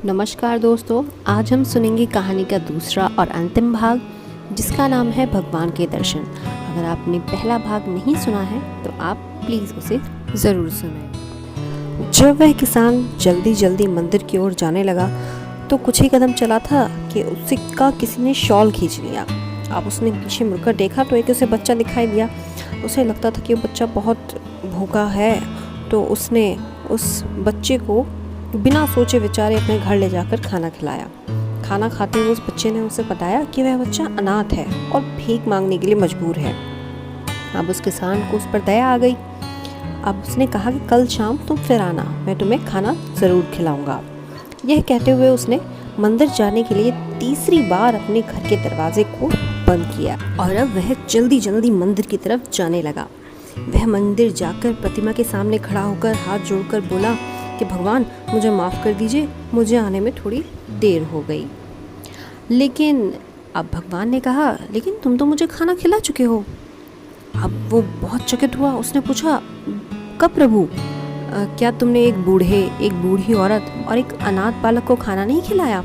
नमस्कार दोस्तों, आज हम सुनेंगे कहानी का दूसरा और अंतिम भाग, जिसका नाम है भगवान के दर्शन। अगर आपने पहला भाग नहीं सुना है तो आप प्लीज़ उसे ज़रूर सुनें। जब वह किसान जल्दी जल्दी मंदिर की ओर जाने लगा तो कुछ ही कदम चला था कि उससे का किसी ने शॉल खींच लिया। अब उसने पीछे मुड़कर देखा तो एक उसे बच्चा दिखाई दिया। उसे लगता था कि वो बच्चा बहुत भूखा है, तो उसने उस बच्चे को बिना सोचे विचारे अपने घर ले जाकर खाना खिलाया। खाना खाते हुए उस बच्चे ने उसे बताया कि वह बच्चा अनाथ है और भीख मांगने के लिए मजबूर है। अब उस किसान को उस पर दया आ गई। अब उसने कहा कि कल शाम तुम फिर आना, मैं तुम्हें खाना ज़रूर खिलाऊंगा। यह कहते हुए उसने मंदिर जाने के लिए तीसरी बार अपने घर के दरवाजे को बंद किया और अब वह जल्दी जल्दी मंदिर की तरफ जाने लगा। वह मंदिर जाकर प्रतिमा के सामने खड़ा होकर हाथ जोड़कर बोला कि भगवान, मुझे माफ़ कर दीजिए, मुझे आने में थोड़ी देर हो गई। लेकिन अब भगवान ने कहा, लेकिन तुम तो मुझे खाना खिला चुके हो। अब वो बहुत चकित हुआ। उसने पूछा, कब प्रभु? क्या तुमने एक बूढ़े, एक बूढ़ी औरत और एक अनाथ बालक को खाना नहीं खिलाया?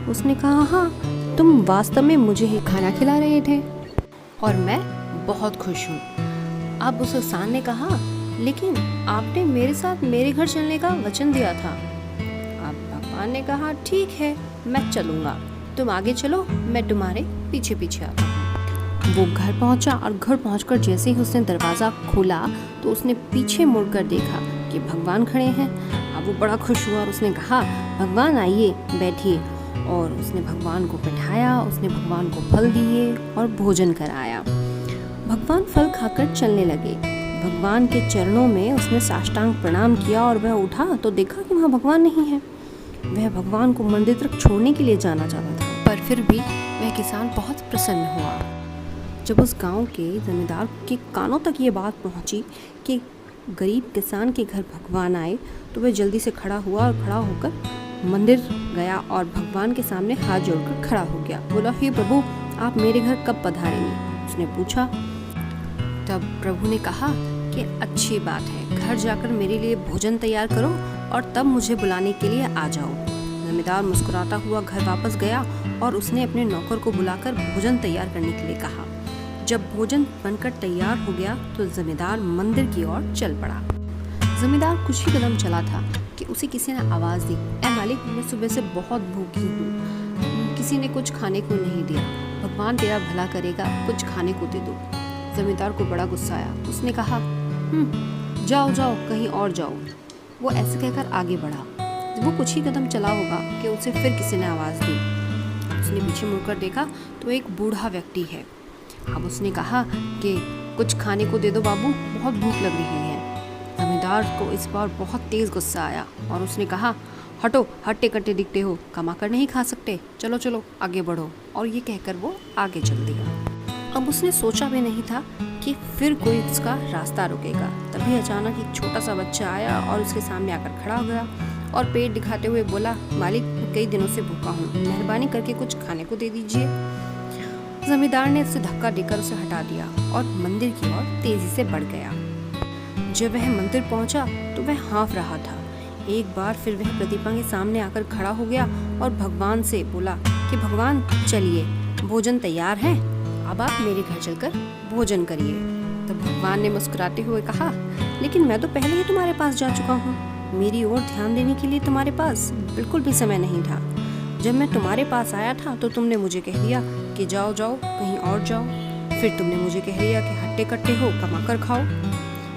उसने कहा, हाँ, तुम वास्तव में मुझे ही खाना खिला रहे थे और मैं बहुत खुश हूँ। अब उस किसान ने कहा, लेकिन आपने मेरे साथ मेरे घर चलने का वचन दिया था। अब भगवान ने कहा, ठीक है, मैं चलूँगा, तुम आगे चलो, मैं तुम्हारे पीछे पीछे आता हूँ। वो घर पहुँचा और घर पहुँचकर जैसे ही उसने दरवाज़ा खोला तो उसने पीछे मुड़कर देखा कि भगवान खड़े हैं। अब वो बड़ा खुश हुआ और उसने कहा, भगवान आइए, बैठिए। और उसने भगवान को बैठाया, उसने भगवान को फल दिए और भोजन कराया। भगवान फल खाकर चलने लगे। भगवान के चरणों में उसने साष्टांग प्रणाम किया और वह उठा तो देखा कि वहाँ भगवान नहीं है। वह भगवान को मंदिर तक छोड़ने के लिए जाना चाहता था, पर फिर भी वह किसान बहुत प्रसन्न हुआ। जब उस गांव के जमींदार के कानों तक ये बात पहुंची कि गरीब किसान के घर भगवान आए, तो वह जल्दी से खड़ा हुआ और खड़ा होकर मंदिर गया और भगवान के सामने हाथ जोड़कर खड़ा हो गया। बोला, हे प्रभु, आप मेरे घर कब पधारेंगे? उसने पूछा। तब प्रभु ने कहा कि अच्छी बात है, घर जाकर मेरे लिए भोजन तैयार करो और तब मुझे बुलाने के लिए आ जाओ। जमींदार मुस्कुराता हुआ घर वापस गया और उसने अपने नौकर को बुलाकर भोजन तैयार करने के लिए कहा। जब भोजन बनकर तैयार हो गया तो जमींदार मंदिर की ओर चल पड़ा। जमींदार कुछ ही कदम चला था कि उसे किसी ने आवाज़ दी, ऐ मालिक, मैं सुबह से बहुत भूखी हूँ, किसी ने कुछ खाने को नहीं दिया, भगवान तेरा भला करेगा, कुछ खाने को दे दो। जमींदार को बड़ा गुस्सा आया। उसने कहा, जाओ जाओ, कहीं और जाओ। वो ऐसे कहकर आगे बढ़ा। वो कुछ ही कदम चला होगा कि उसे फिर किसी ने आवाज़ दी। उसने पीछे मुड़कर देखा तो एक बूढ़ा व्यक्ति है। अब उसने कहा कि कुछ खाने को दे दो बाबू, बहुत भूख लग रही है। जमींदार को इस बार बहुत तेज़ गुस्सा आया और उसने कहा, हटो, हट्टे कट्टे दिखते हो, कमा कर नहीं खा सकते, चलो चलो आगे बढ़ो। और ये कहकर वो आगे चल दिया। अब उसने सोचा भी नहीं था कि फिर कोई उसका रास्ता रुकेगा। तभी अचानक एक छोटा सा बच्चा आया और उसके सामने आकर खड़ा हो गया और पेट दिखाते हुए बोला, मालिक, मैं कई दिनों से भूखा हूँ, मेहरबानी करके कुछ खाने को दे दीजिए। जमींदार ने उसे धक्का देकर उसे हटा दिया और मंदिर की ओर तेजी से बढ़ गया। जब वह मंदिर पहुंचा तो वह हाँफ रहा था। एक बार फिर वह प्रतिमा के सामने आकर खड़ा हो गया और भगवान से बोला कि भगवान, चलिए, भोजन तैयार है, अब आप मेरे घर चलकर भोजन करिए। तो भगवान ने मुस्कुराते हुए कहा, लेकिन मैं तो पहले ही तुम्हारे पास जा चुका हूँ, मेरी ओर ध्यान देने के लिए तुम्हारे पास बिल्कुल भी समय नहीं था। जब मैं तुम्हारे पास आया था तो तुमने मुझे कह दिया कि जाओ जाओ, कहीं और जाओ। फिर तुमने मुझे कह दिया कि हट्टे कट्टे हो, कमा कर खाओ,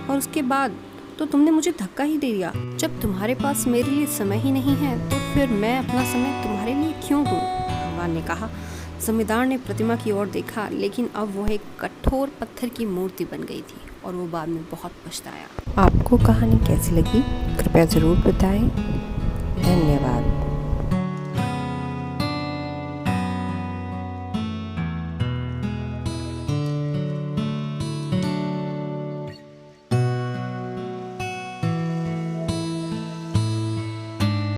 और उसके बाद तो तुमने मुझे धक्का ही दे दिया। जब तुम्हारे पास मेरे लिए समय ही नहीं है तो फिर मैं अपना समय तुम्हारे लिए क्यों दूँ? भगवान ने कहा। जमींदार ने प्रतिमा की ओर देखा, लेकिन अब वह एक कठोर पत्थर की मूर्ति बन गई थी और वो बाद में बहुत पछताया। आपको कहानी कैसी लगी कृपया ज़रूर बताएं। धन्यवाद।